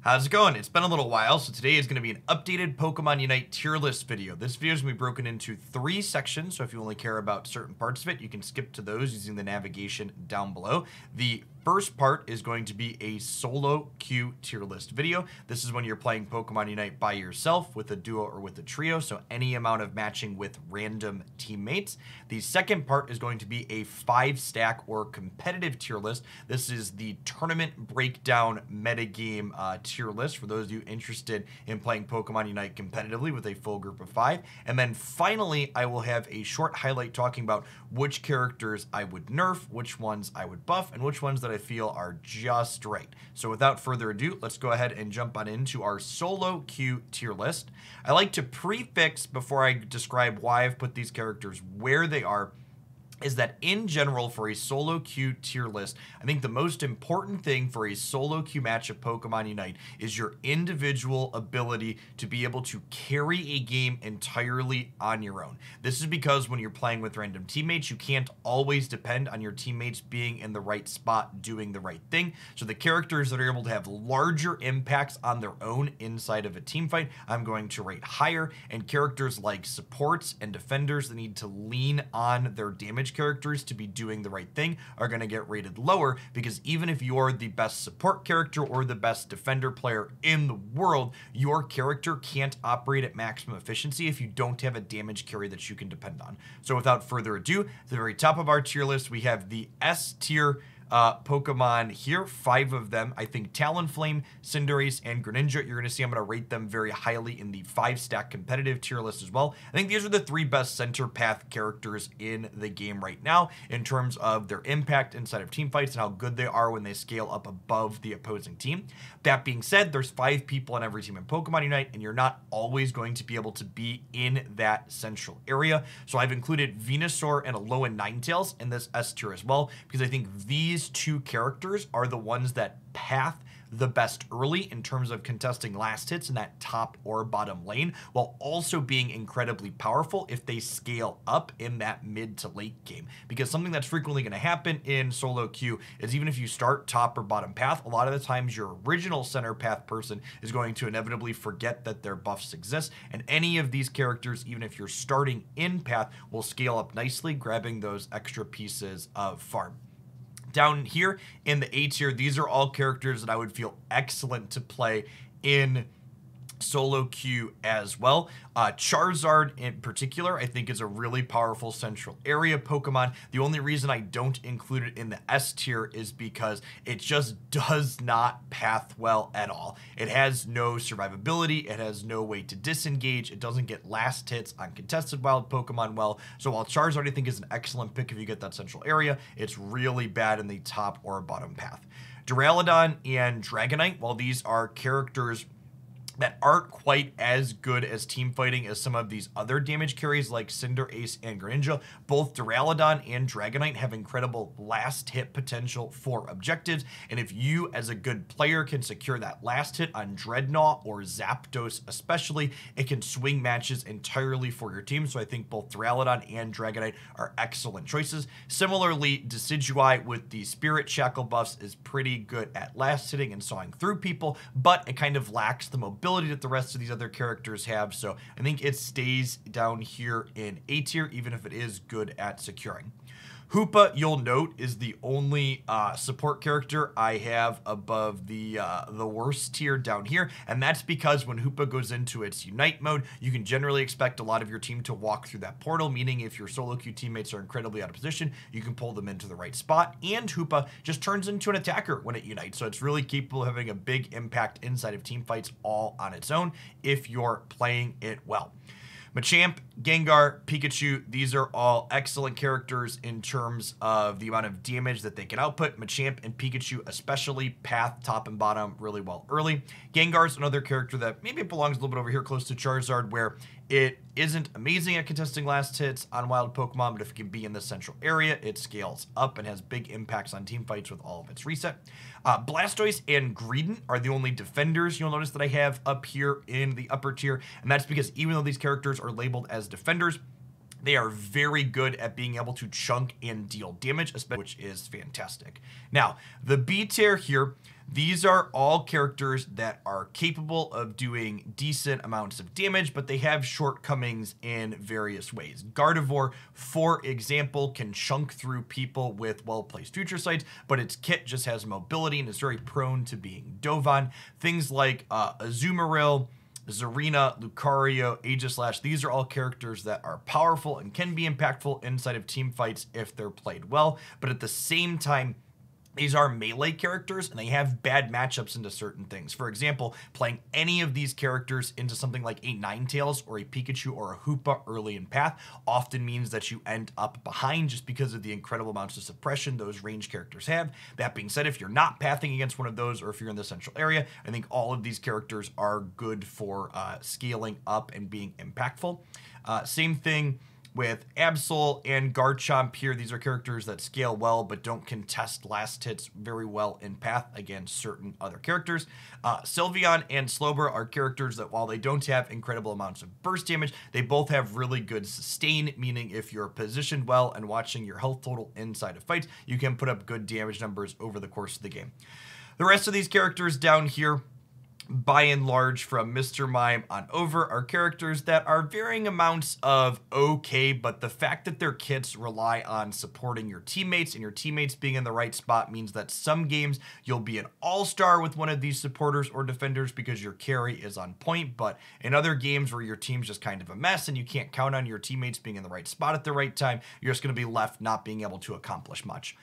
How's it going? It's been a little while, so today is going to be an updated Pokemon Unite tier list video. This video is going to be broken into 3 sections, so if you only care about certain parts of it, you can skip to those using the navigation down below. The first part is going to be a solo queue tier list video. This is when you're playing Pokemon Unite by yourself, with a duo or with a trio, so any amount of matching with random teammates. The second part is going to be a 5-stack or competitive tier list. This is the tournament breakdown metagame tier list for those of you interested in playing Pokemon Unite competitively with a full group of 5. And then finally, I will have a short highlight talking about which characters I would nerf, which ones I would buff, and which ones that I feel are just right. So without further ado, let's go ahead and jump on into our solo queue tier list. I like to prefix before I describe why I've put these characters where they are, is that in general for a solo queue tier list, I think the most important thing for a solo queue match of Pokemon Unite is your individual ability to be able to carry a game entirely on your own. This is because when you're playing with random teammates, you can't always depend on your teammates being in the right spot doing the right thing. So the characters that are able to have larger impacts on their own inside of a team fight, I'm going to rate higher, and characters like supports and defenders that need to lean on their damage characters to be doing the right thing are going to get rated lower, because even if you're the best support character or the best defender player in the world, your character can't operate at maximum efficiency if you don't have a damage carry that you can depend on. So without further ado, at the very top of our tier list, we have the S tier Pokemon here, 5 of them. I think Talonflame, Cinderace, and Greninja, you're going to see I'm going to rate them very highly in the 5-stack competitive tier list as well. I think these are the 3 best center path characters in the game right now in terms of their impact inside of team fights and how good they are when they scale up above the opposing team. That being said, there's 5 people on every team in Pokemon Unite, and you're not always going to be able to be in that central area. So I've included Venusaur and Alolan Ninetales in this S tier as well, because I think these 2 characters are the ones that path the best early in terms of contesting last hits in that top or bottom lane, while also being incredibly powerful if they scale up in that mid to late game. Because something that's frequently going to happen in solo queue is even if you start top or bottom path, a lot of the times your original center path person is going to inevitably forget that their buffs exist, and any of these characters, even if you're starting in path, will scale up nicely, grabbing those extra pieces of farm. Down here in the A tier, these are all characters that I would feel excellent to play in solo queue as well. Charizard in particular, I think, is a really powerful central area Pokemon. The only reason I don't include it in the S tier is because it just does not path well at all. It has no survivability, it has no way to disengage, it doesn't get last hits on contested wild Pokemon well. So while Charizard I think is an excellent pick if you get that central area, it's really bad in the top or bottom path. Duraludon and Dragonite, while these are characters that aren't quite as good as team fighting as some of these other damage carries like Cinderace and Greninja, both Duraludon and Dragonite have incredible last hit potential for objectives, and if you as a good player can secure that last hit on Dreadnought or Zapdos especially, it can swing matches entirely for your team. So I think both Duraludon and Dragonite are excellent choices. Similarly, Decidueye with the Spirit Shackle buffs is pretty good at last hitting and sawing through people, but it kind of lacks the mobility that the rest of these other characters have, so I think it stays down here in A tier, even if it is good at securing. Hoopa, you'll note, is the only support character I have above the worst tier down here, and that's because when Hoopa goes into its Unite mode, you can generally expect a lot of your team to walk through that portal, meaning if your solo queue teammates are incredibly out of position, you can pull them into the right spot, and Hoopa just turns into an attacker when it unites, so it's really capable of having a big impact inside of team fights all on its own if you're playing it well. Machamp, Gengar, Pikachu, these are all excellent characters in terms of the amount of damage that they can output. Machamp and Pikachu especially path top and bottom really well early. Gengar's another character that maybe it belongs a little bit over here close to Charizard, where it isn't amazing at contesting last hits on wild Pokemon, but if it can be in the central area, it scales up and has big impacts on team fights with all of its reset. Blastoise and Greedent are the only defenders you'll notice that I have up here in the upper tier, and that's because even though these characters are labeled as defenders, They are very good at being able to chunk and deal damage, which is fantastic. Now, the B tier here, these are all characters that are capable of doing decent amounts of damage, but they have shortcomings in various ways. Gardevoir, for example, can chunk through people with well-placed future sights, but its kit just has mobility and is very prone to being dove on. Things like Azumarill, Zarina, Lucario, Aegislash, these are all characters that are powerful and can be impactful inside of team fights if they're played well, but at the same time, these are melee characters, and they have bad matchups into certain things. For example, playing any of these characters into something like a Ninetales or a Pikachu or a Hoopa early in path often means that you end up behind just because of the incredible amounts of suppression those range characters have. That being said, if you're not pathing against one of those, or if you're in the central area, I think all of these characters are good for scaling up and being impactful. Same thing with Absol and Garchomp here. These are characters that scale well but don't contest last hits very well in path against certain other characters. Sylveon and Slowbro are characters that, while they don't have incredible amounts of burst damage, they both have really good sustain, meaning if you're positioned well and watching your health total inside of fights, you can put up good damage numbers over the course of the game. The rest of these characters down here, by and large, from Mr. Mime on over, are characters that are varying amounts of okay, but the fact that their kits rely on supporting your teammates and your teammates being in the right spot means that some games you'll be an all-star with one of these supporters or defenders because your carry is on point, but in other games where your team's just kind of a mess and you can't count on your teammates being in the right spot at the right time, you're just going to be left not being able to accomplish much.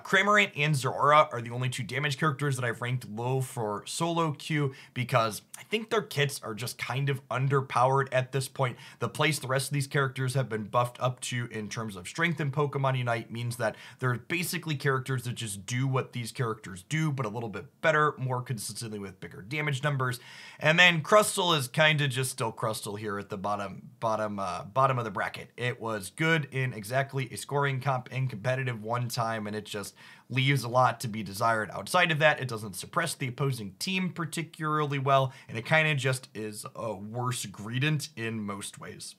Cramorant and Zeraora are the only two damage characters that I've ranked low for solo queue because I think their kits are just kind of underpowered at this point. The place the rest of these characters have been buffed up to in terms of strength in Pokemon Unite means that they're basically characters that just do what these characters do, but a little bit better, more consistently with bigger damage numbers. And then Crustle is kind of just still Crustle here at the bottom of the bracket. It was good in exactly a scoring comp and competitive one time, and it just leaves a lot to be desired outside of that. It doesn't suppress the opposing team particularly well, and it kind of just is a worse gradient in most ways.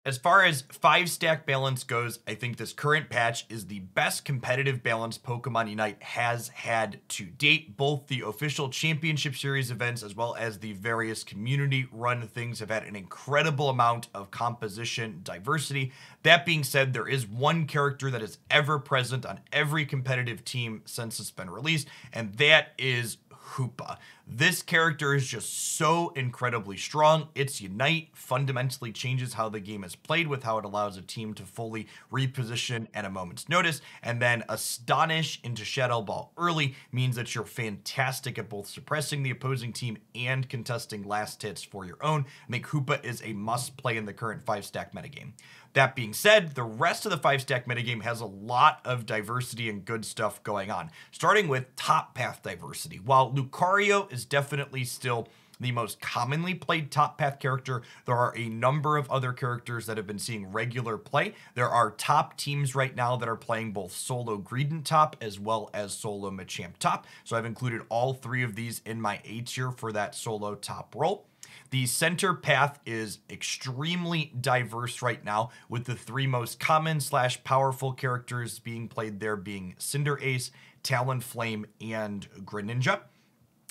As far as 5-stack balance goes, I think this current patch is the best competitive balance Pokemon Unite has had to date. Both the official Championship Series events as well as the various community-run things have had an incredible amount of composition diversity. That being said, there is one character that is ever present on every competitive team since it's been released, and that is Hoopa. This character is just so incredibly strong. Its Unite fundamentally changes how the game is played with how it allows a team to fully reposition at a moment's notice, and then Astonish into Shadow Ball early means that you're fantastic at both suppressing the opposing team and contesting last hits for your own. I think Hoopa is a must play in the current 5-stack metagame. That being said, the rest of the 5-stack metagame has a lot of diversity and good stuff going on, starting with top path diversity. While Lucario is definitely still the most commonly played top path character, there are a number of other characters that have been seeing regular play. There are top teams right now that are playing both solo Greedent top as well as solo Machamp top. So I've included all three of these in my A tier for that solo top role. The center path is extremely diverse right now, with the three most common / powerful characters being played there being Cinderace, Talonflame, and Greninja.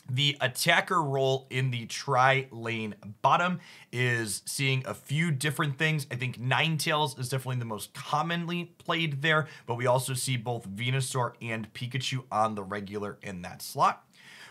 The attacker role in the tri-lane bottom is seeing a few different things. I think Ninetales is definitely the most commonly played there, but we also see both Venusaur and Pikachu on the regular in that slot.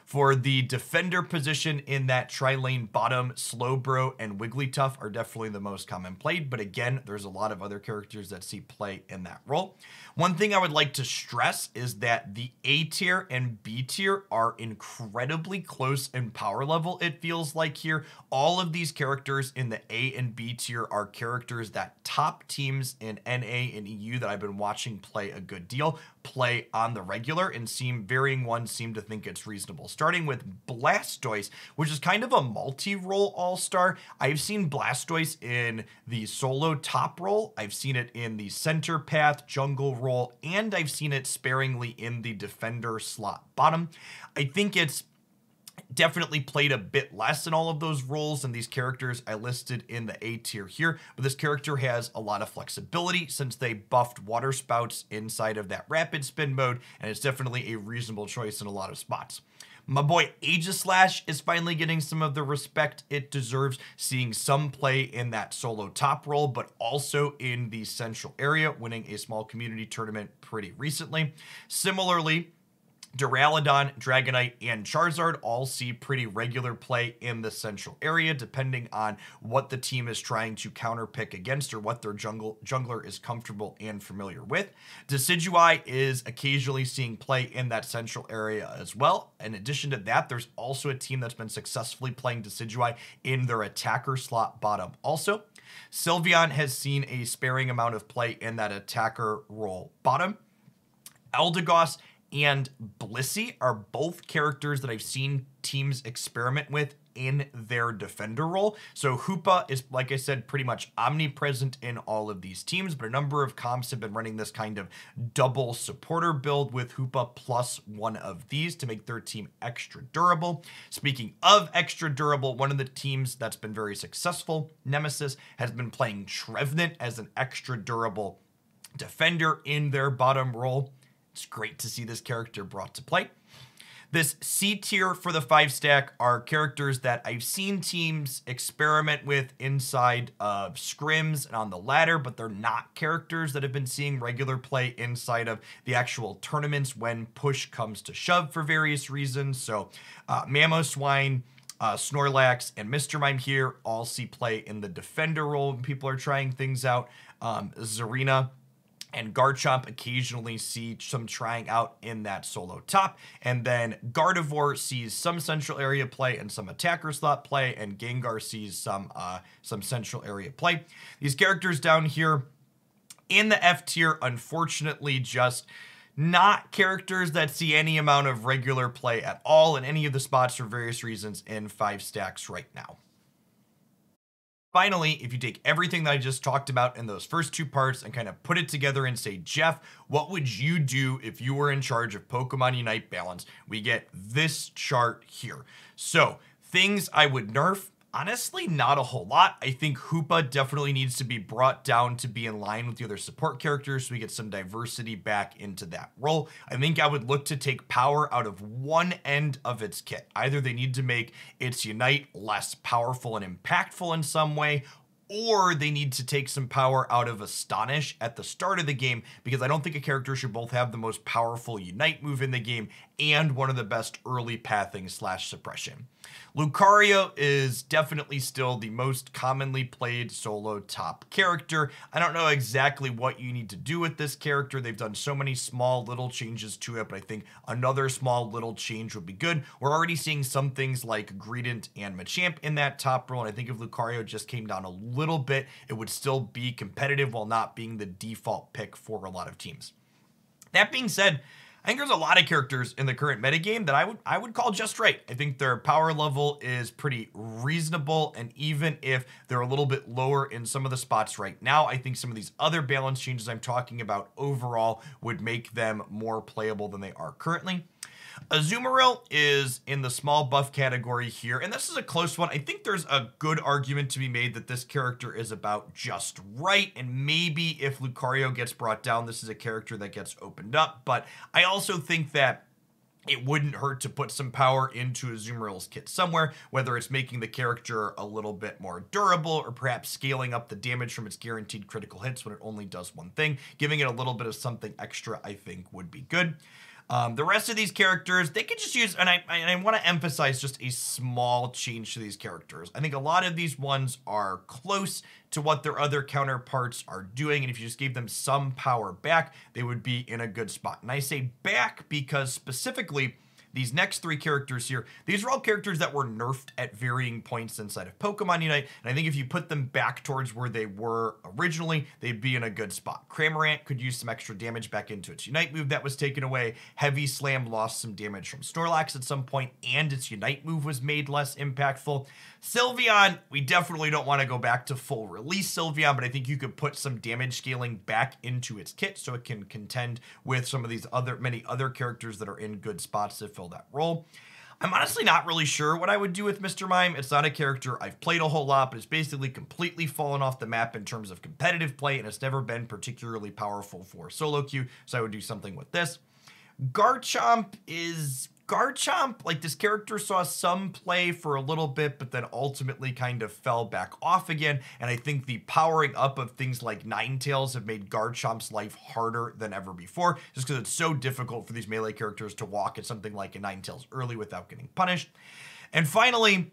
For the defender position in that tri-lane bottom, Slowbro and Wigglytuff are definitely the most common played, but again, there's a lot of other characters that see play in that role. One thing I would like to stress is that the A tier and B tier are incredibly close in power level, it feels like here. All of these characters in the A and B tier are characters that top teams in NA and EU that I've been watching play a good deal play on the regular, and varying ones seem to think it's reasonable. Starting with Blastoise, which is kind of a multi-role all-star. I've seen Blastoise in the solo top role, I've seen it in the center path jungle role, and I've seen it sparingly in the defender slot bottom. I think it's definitely played a bit less in all of those roles than these characters I listed in the A tier here, but this character has a lot of flexibility since they buffed water spouts inside of that rapid spin mode, and it's definitely a reasonable choice in a lot of spots. My boy Aegislash is finally getting some of the respect it deserves, seeing some play in that solo top role, but also in the central area, winning a small community tournament pretty recently. Similarly, Duraludon, Dragonite, and Charizard all see pretty regular play in the central area, depending on what the team is trying to counterpick against or what their jungler is comfortable and familiar with. Decidueye is occasionally seeing play in that central area as well. In addition to that, there's also a team that's been successfully playing Decidueye in their attacker slot bottom also. Sylveon has seen a sparing amount of play in that attacker role bottom. Eldegoss and Blissey are both characters that I've seen teams experiment with in their defender role. So Hoopa is, like I said, pretty much omnipresent in all of these teams, but a number of comps have been running this kind of double supporter build with Hoopa plus one of these to make their team extra durable. Speaking of extra durable, one of the teams that's been very successful, Nemesis, has been playing Trevenant as an extra durable defender in their bottom role. It's great to see this character brought to play. This C tier for the 5-stack are characters that I've seen teams experiment with inside of scrims and on the ladder, but they're not characters that have been seeing regular play inside of the actual tournaments when push comes to shove for various reasons. So Mamoswine, Snorlax, and Mr. Mime here all see play in the defender role when people are trying things out. Zarina and Garchomp occasionally see some trying out in that solo top. And then Gardevoir sees some central area play and some attacker slot play, and Gengar sees some central area play. These characters down here in the F tier, unfortunately, just not characters that see any amount of regular play at all in any of the spots for various reasons in 5-stacks right now. Finally, if you take everything that I just talked about in those first two parts and kind of put it together and say, Jeff, what would you do if you were in charge of Pokemon Unite Balance? We get this chart here. So, things I would nerf, honestly, not a whole lot. I think Hoopa definitely needs to be brought down to be in line with the other support characters so we get some diversity back into that role. I think I would look to take power out of one end of its kit. Either they need to make its Unite less powerful and impactful in some way, or they need to take some power out of Astonish at the start of the game, because I don't think a character should both have the most powerful Unite move in the game and one of the best early pathing / suppression. Lucario is definitely still the most commonly played solo top character. I don't know exactly what you need to do with this character. They've done so many small little changes to it, but I think another small little change would be good. We're already seeing some things like Greedent and Machamp in that top role, and I think if Lucario just came down a little bit, it would still be competitive while not being the default pick for a lot of teams. That being said, I think there's a lot of characters in the current metagame that I would call just right. I think their power level is pretty reasonable, and even if they're a little bit lower in some of the spots right now, I think some of these other balance changes I'm talking about overall would make them more playable than they are currently. Azumarill is in the small buff category here, and this is a close one. I think there's a good argument to be made that this character is about just right, and maybe if Lucario gets brought down, this is a character that gets opened up, but I also think that it wouldn't hurt to put some power into Azumarill's kit somewhere, whether it's making the character a little bit more durable or perhaps scaling up the damage from its guaranteed critical hits when it only does one thing. Giving it a little bit of something extra, I think, would be good. The rest of these characters, they could just use, and I want to emphasize just a small change to these characters. I think a lot of these ones are close to what their other counterparts are doing, and if you just gave them some power back, they would be in a good spot. And I say back because specifically, these next three characters here, these are all characters that were nerfed at varying points inside of Pokemon Unite, and I think if you put them back towards where they were originally, they'd be in a good spot. Cramorant could use some extra damage back into its Unite move that was taken away. Heavy Slam lost some damage from Snorlax at some point, and its Unite move was made less impactful. Sylveon, we definitely don't want to go back to full release Sylveon, but I think you could put some damage scaling back into its kit so it can contend with some of these many other characters that are in good spots to fill that role. I'm honestly not really sure what I would do with Mr. Mime. It's not a character I've played a whole lot, but it's basically completely fallen off the map in terms of competitive play, and it's never been particularly powerful for solo queue, so I would do something with this. Garchomp is Garchomp. Like, this character saw some play for a little bit, but then ultimately kind of fell back off again. And I think the powering up of things like Ninetales have made Garchomp's life harder than ever before, just because it's so difficult for these melee characters to walk at something like a Ninetales early without getting punished. And finally,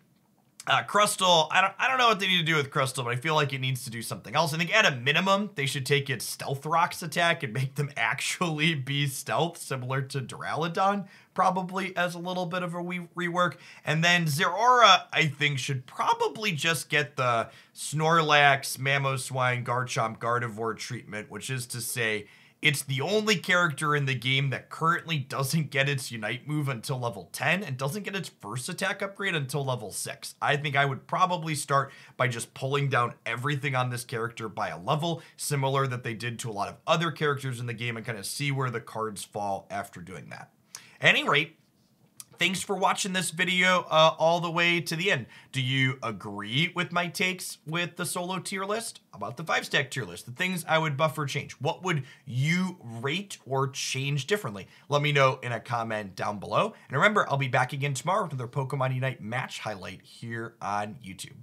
Crustle, I don't know what they need to do with Crustle, but I feel like it needs to do something else. I think at a minimum, they should take its Stealth Rocks attack and make them actually be stealth, similar to Duraludon, probably as a little bit of a rework. And then Zeraora, I think, should probably just get the Snorlax, Mamoswine, Garchomp, Gardevoir treatment, which is to say, it's the only character in the game that currently doesn't get its Unite move until level 10 and doesn't get its first attack upgrade until level 6. I think I would probably start by just pulling down everything on this character by a level, similar that they did to a lot of other characters in the game, and kind of see where the cards fall after doing that. At any rate, thanks for watching this video all the way to the end. Do you agree with my takes with the solo tier list? How about the 5-stack tier list? The things I would buff or change. What would you rate or change differently? Let me know in a comment down below. And remember, I'll be back again tomorrow with another Pokemon Unite match highlight here on YouTube.